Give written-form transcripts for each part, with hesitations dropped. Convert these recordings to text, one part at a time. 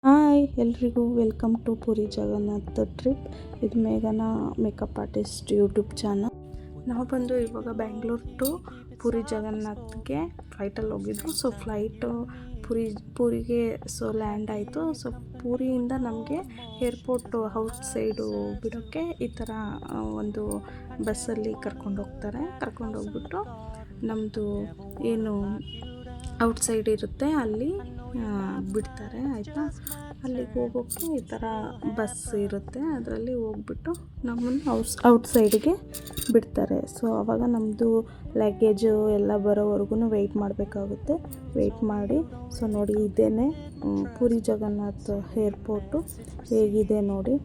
Hi ಎಲ್ರಿಗೂ welcome to Puri Jagannath trip. ಇದು ಮೇಘನ ಮೇಕಪ್ ಆರ್ಟಿಸ್ಟ್ ಯೂಟ್ಯೂಬ್ ಚಾನಲ್. ನಾವು ಬಂದು ಇವಾಗ ಬ್ಯಾಂಗ್ಳೂರ್ ಟು ಪುರಿ ಜಗನ್ನಾಥ್ಗೆ ಫ್ಲೈಟಲ್ಲಿ ಹೋಗಿದ್ದು. ಸೊ ಫ್ಲೈಟು ಪುರಿಗೆ ಲ್ಯಾಂಡ್ ಆಯಿತು. ಸೊ ಪುರಿಯಿಂದ ನಮಗೆ ಏರ್ಪೋರ್ಟು ಔಟ್ ಸೈಡು ಬಿಡೋಕ್ಕೆ ಈ ಥರ ಒಂದು ಬಸ್ಸಲ್ಲಿ ಕರ್ಕೊಂಡೋಗ್ಬಿಟ್ಟು ನಮ್ಮದು ಏನು ಔಟ್ಸೈಡ್ ಇರುತ್ತೆ ಅಲ್ಲಿ ಬಿಡ್ತಾರೆ, ಆಯಿತಾ. ಅಲ್ಲಿಗೆ ಹೋಗೋಕ್ಕೆ ಈ ಥರ ಬಸ್ ಇರುತ್ತೆ, ಅದರಲ್ಲಿ ಹೋಗ್ಬಿಟ್ಟು ನಮ್ಮನ್ನು ಔಟ್ಸೈಡ್ಗೆ ಬಿಡ್ತಾರೆ. ಸೊ ಆವಾಗ ನಮ್ಮದು ಲಗೇಜು ಎಲ್ಲ ಬರೋವರೆಗೂ ವೆಯ್ಟ್ ಮಾಡಬೇಕಾಗುತ್ತೆ. ವೆಯ್ಟ್ ಮಾಡಿ ಸೊ ನೋಡಿ, ಇದೇನೆ ಪುರಿ ಜಗನ್ನಾಥ್ ಏರ್ಪೋರ್ಟು ಹೇಗಿದೆ ನೋಡಿ.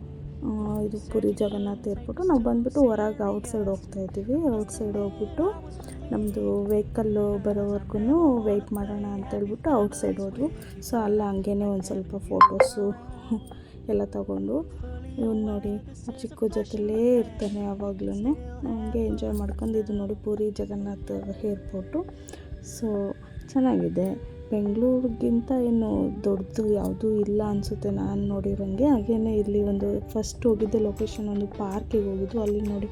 ಇದು ಪುರಿ ಜಗನ್ನಾಥ್ ಏರ್ಪೋರ್ಟು. ನಾವು ಬಂದುಬಿಟ್ಟು ಹೊರಗೆ ಔಟ್ಸೈಡ್ ಹೋಗ್ತಾಯಿದ್ದೀವಿ. ಔಟ್ಸೈಡ್ ಹೋಗ್ಬಿಟ್ಟು ನಮ್ಮದು ವೆಹಿಕಲ್ಲು ಬರೋವರೆಗೂ ವೆಯ್ಟ್ ಮಾಡೋಣ ಅಂತೇಳ್ಬಿಟ್ಟು ಔಟ್ಸೈಡ್ ಹೋದ್ವು. ಸೊ ಅಲ್ಲ ಹಂಗೇ ಒಂದು ಸ್ವಲ್ಪ ಫೋಟೋಸು ಎಲ್ಲ ತಗೊಂಡು, ಇವನು ನೋಡಿ ಚಿಕ್ಕ ಜೊತೆಲೇ ಇರ್ತಾನೆ ಯಾವಾಗ್ಲೂ. ಹಂಗೆ ಎಂಜಾಯ್ ಮಾಡ್ಕೊಂಡು ಇದು ನೋಡಿ ಪುರಿ ಜಗನ್ನಾಥ್ ಏರ್ಪೋರ್ಟು. ಸೊ ಚೆನ್ನಾಗಿದೆ. ಬೆಂಗಳೂರಿಗಿಂತ ಏನು ದೊಡ್ಡದು ಯಾವುದೂ ಇಲ್ಲ ಅನಿಸುತ್ತೆ ನಾನು ನೋಡಿರೋಂಗೆ. ಹಾಗೇ ಇಲ್ಲಿ ಒಂದು ಫಸ್ಟ್ ಹೋಗಿದ್ದೆ ಲೊಕೇಶನ್ ಒಂದು ಪಾರ್ಕಿಗೆ ಹೋಗಿದ್ದು. ಅಲ್ಲಿ ನೋಡಿ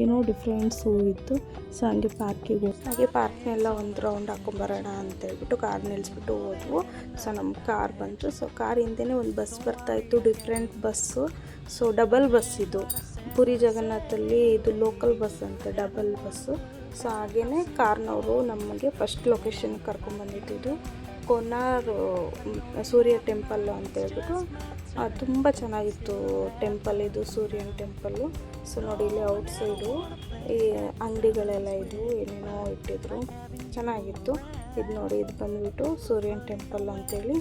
ಏನೋ ಡಿಫ್ರೆಂಟ್ಸ್ ಇತ್ತು. ಸೊ ಹಂಗೆ ಪಾರ್ಕಿಗೆ ಹಾಗೆ ಪಾರ್ಕ್ನೆಲ್ಲ ಒಂದು ರೌಂಡ್ ಹಾಕೊಂಬರೋಣ ಅಂತೇಳ್ಬಿಟ್ಟು ಕಾರ್ ನಿಲ್ಲಿಸ್ಬಿಟ್ಟು ಹೋದ್ವು. ಸೊ ನಮ್ಮ ಕಾರ್ ಬಂತು. ಸೊ ಕಾರ್ ಹಿಂದೆಯೇ ಒಂದು ಬಸ್ ಬರ್ತಾಯಿತ್ತು, different bus. So double bus ಇದು ಪುರಿ ಜಗನ್ನಾಥಲ್ಲಿ, ಇದು ಲೋಕಲ್ ಬಸ್ ಅಂತೆ, ಡಬಲ್ ಬಸ್ಸು. ಸೊ ಹಾಗೇ ಕಾರ್ನವರು ನಮಗೆ ಫಸ್ಟ್ ಲೊಕೇಶನ್ ಕರ್ಕೊಂಡ್ಬಂದಿದ್ದು ಕೋನಾರ್ ಸೂರ್ಯ ಟೆಂಪಲ್ಲು ಅಂತೇಳ್ಬಿಟ್ಟು. ತುಂಬ ಚೆನ್ನಾಗಿತ್ತು ಟೆಂಪಲ್, ಇದು ಸೂರ್ಯನ ಟೆಂಪಲ್ಲು. ಸೊ ನೋಡಿ ಇಲ್ಲಿ ಔಟ್ಸೈಡು ಈ ಅಂಗಡಿಗಳೆಲ್ಲ ಇದ್ವು, ಏನೇನೋ ಇಟ್ಟಿದ್ರು, ಚೆನ್ನಾಗಿತ್ತು. ಇದು ನೋಡಿ, ಇದು ಬಂದುಬಿಟ್ಟು ಸೂರ್ಯನ ಟೆಂಪಲ್ ಅಂತೇಳಿ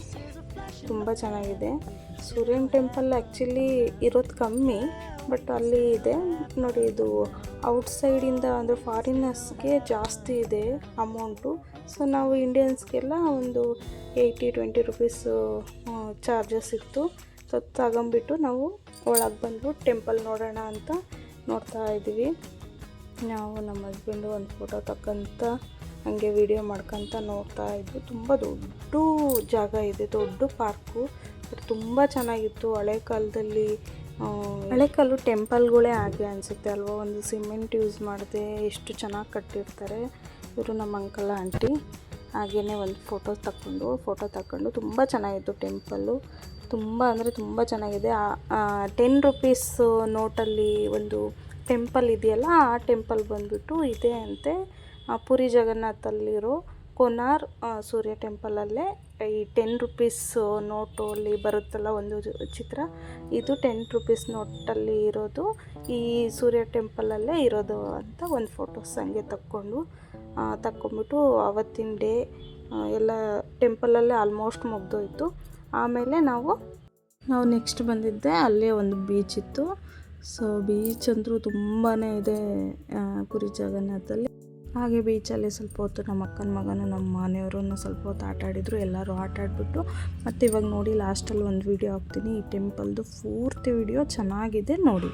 ತುಂಬ ಚೆನ್ನಾಗಿದೆ. ಸೂರ್ಯನ ಟೆಂಪಲ್ ಆ್ಯಕ್ಚುಲಿ ಇರೋದು ಕಮ್ಮಿ, ಬಟ್ ಅಲ್ಲಿ ಇದೆ ನೋಡಿ. ಇದು ಔಟ್ಸೈಡಿಂದ ಅಂದರೆ ಫಾರಿನರ್ಸ್ಗೆ ಜಾಸ್ತಿ ಇದೆ ಅಮೌಂಟು. ಸೊ ನಾವು ಇಂಡಿಯನ್ಸ್ಗೆಲ್ಲ ಒಂದು 80-20 ರುಪೀಸು ಚಾರ್ಜಸ್ ಇತ್ತು. ಸೊ ತಗೊಂಬಿಟ್ಟು ನಾವು ಒಳಗೆ ಬಂದು ಟೆಂಪಲ್ ನೋಡೋಣ ಅಂತ ನೋಡ್ತಾ ಇದ್ದೀವಿ. ನಾವು ನಮ್ಮ ಹಸ್ಬೆಂಡು ಒಂದು ಫೋಟೋ ತಕ್ಕಂತ ಹಾಗೆ ವಿಡಿಯೋ ಮಾಡ್ಕೊತ ನೋಡ್ತಾ ಇದ್ವಿ. ತುಂಬ ದೊಡ್ಡ ಜಾಗ ಇದೆ, ದೊಡ್ಡ ಪಾರ್ಕು, ಬಟ್ ತುಂಬ ಚೆನ್ನಾಗಿತ್ತು. ಹಳೆ ಕಾಲದ ಟೆಂಪಲ್ಗಳೇ ಹಾಗೆ ಅನಿಸುತ್ತೆ ಅಲ್ವಾ. ಒಂದು ಸಿಮೆಂಟ್ ಯೂಸ್ ಮಾಡದೆ ಎಷ್ಟು ಚೆನ್ನಾಗಿ ಕಟ್ಟಿರ್ತಾರೆ ಇವರು ನಮ್ಮ ಅಂಕಲ್ ಆಂಟಿ. ಹಾಗೆಯೇ ಒಂದು ಫೋಟೋ ತಗೊಂಡು ತುಂಬ ಚೆನ್ನಾಗಿತ್ತು ಟೆಂಪಲ್ಲು. ತುಂಬ ಅಂದರೆ ತುಂಬ ಚೆನ್ನಾಗಿದೆ. 10 ರುಪೀಸ್ ನೋಟಲ್ಲಿ ಒಂದು ಟೆಂಪಲ್ ಇದೆಯಲ್ಲ, ಆ ಟೆಂಪಲ್ ಬಂದುಬಿಟ್ಟು ಇದೆ ಅಂತೆ ಪುರಿ ಜಗನ್ನಾಥಲ್ಲಿರೋ ಕೋನಾರ್ ಸೂರ್ಯ ಟೆಂಪಲಲ್ಲೇ. ಈ 10 ರುಪೀಸ್ ನೋಟು ಅಲ್ಲಿ ಬರುತ್ತಲ್ಲ ಒಂದು ಚಿತ್ರ, ಇದು 10 ರುಪೀಸ್ ನೋಟಲ್ಲಿ ಇರೋದು ಈ ಸೂರ್ಯ ಟೆಂಪಲಲ್ಲೇ ಇರೋದು ಅಂತ ಒಂದು ಫೋಟೋಸ್ ಹಂಗೆ ತಕ್ಕೊಂಬಿಟ್ಟು ಅವತ್ತಿನ ಡೇ ಎಲ್ಲ ಟೆಂಪಲಲ್ಲೇ ಆಲ್ಮೋಸ್ಟ್ ಮುಗ್ದೋಯ್ತು. ಆಮೇಲೆ ನಾವು ನೆಕ್ಸ್ಟ್ ಬಂದಿದ್ದೆ, ಅಲ್ಲೇ ಒಂದು ಬೀಚ್ ಇತ್ತು. ಸೊ ಬೀಚ್ ಅಂದರೂ ತುಂಬಾ ಇದೆ ಪುರಿ ಜಗನ್ನಾಥಲ್ಲಿ. ಹಾಗೆ ಬೀಚಲ್ಲಿ ಸ್ವಲ್ಪ ಹೊತ್ತು ನಮ್ಮ ಅಕ್ಕನ ಮಗನೂ ನಮ್ಮ ಮನೆಯವ್ರನ್ನ ಸ್ವಲ್ಪ ಹೊತ್ತು ಆಟ ಆಡಿದರು. ಎಲ್ಲರೂ ಆಟ ಆಡಿಬಿಟ್ಟು ಮತ್ತು ಇವಾಗ ನೋಡಿ ಲಾಸ್ಟಲ್ಲಿ ಒಂದು ವಿಡಿಯೋ ಹಾಕ್ತೀನಿ ಈ ಟೆಂಪಲ್ದು ಪೂರ್ತಿ ವಿಡಿಯೋ ಚೆನ್ನಾಗಿದೆ ನೋಡಿ.